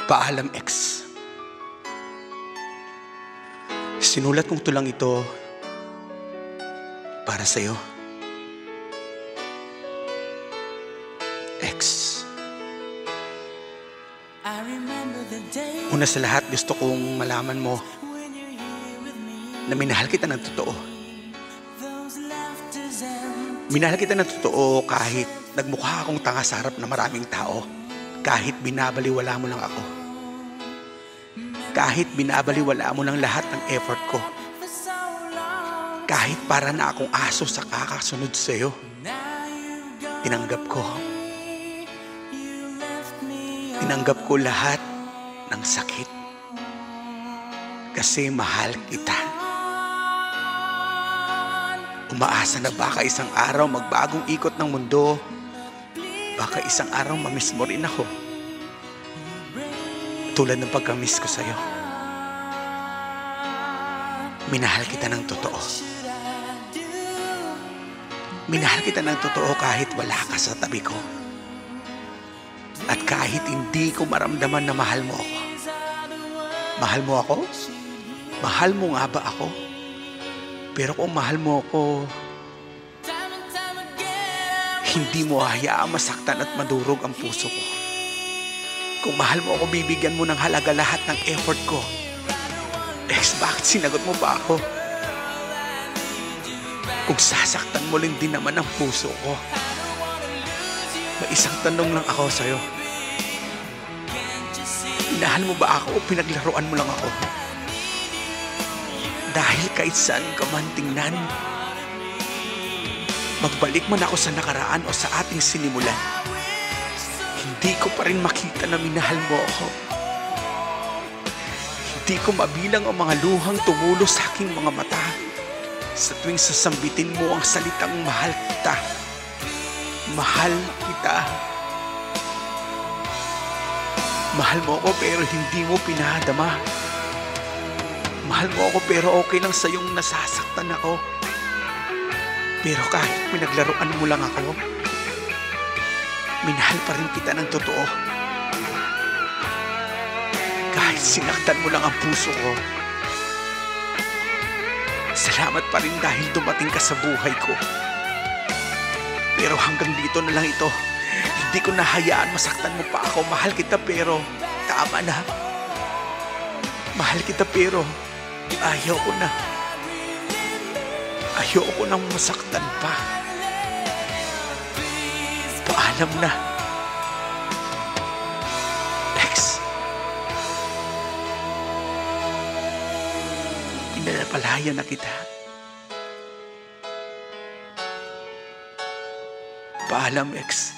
Paalam, ex. Sinulat kong tulang ito para sa'yo. Ex. Una sa lahat, gusto kong malaman mo na minahal kita ng totoo. Minahal kita ng totoo kahit nagmukha akong tanga sa harap ng maraming tao. Kahit binabaliwala mo lang ako. Kahit binabaliwala mo lang lahat ng effort ko. Kahit para na akong aso sa kakasunod sa'yo. Tinanggap ko. Tinanggap ko lahat ng sakit. Kasi mahal kita. Umaasa na baka isang araw magbagong ikot ng mundo. Baka isang araw mamiss mo rin ako. Tulad ng pagkamiss ko sa'yo. Minahal kita ng totoo. Minahal kita ng totoo kahit wala ka sa tabi ko. At kahit hindi ko maramdaman na mahal mo ako. Mahal mo ako? Mahal mo nga ba ako? Pero kung mahal mo ako, hindi mo hayaang masaktan at madurog ang puso ko. Kung mahal mo ako, bibigyan mo ng halaga lahat ng effort ko. Ex, bakit sinagot mo ba ako? Kung sasaktan mo lang din naman ang puso ko. May isang tanong lang ako sa'yo. Minahal mo ba ako o pinaglaruan mo lang ako? Dahil kahit saan ka man tingnan, magbalik man ako sa nakaraan o sa ating sinimulan, hindi ko pa rin makita na minahal mo ako. Hindi ko mabilang ang mga luhang tumulo sa aking mga mata sa tuwing sasambitin mo ang salitang mahal kita. Mahal kita. Mahal mo ako pero hindi mo pinadama. Mahal mo ako pero okay lang sa'yong nasasaktan ako. Pero kahit pinaglaruan mo lang ako, minahal pa rin kita ng totoo. Kahit sinaktan mo lang ang puso ko, salamat pa rin dahil dumating ka sa buhay ko. Pero hanggang dito na lang ito. Hindi ko nahayaan masaktan mo pa ako. Mahal kita pero tama na. Mahal kita pero ayaw ko na. Ayoko nang masaktan pa. Paalam na. Ex. Pinapalaya na kita. Paalam, ex.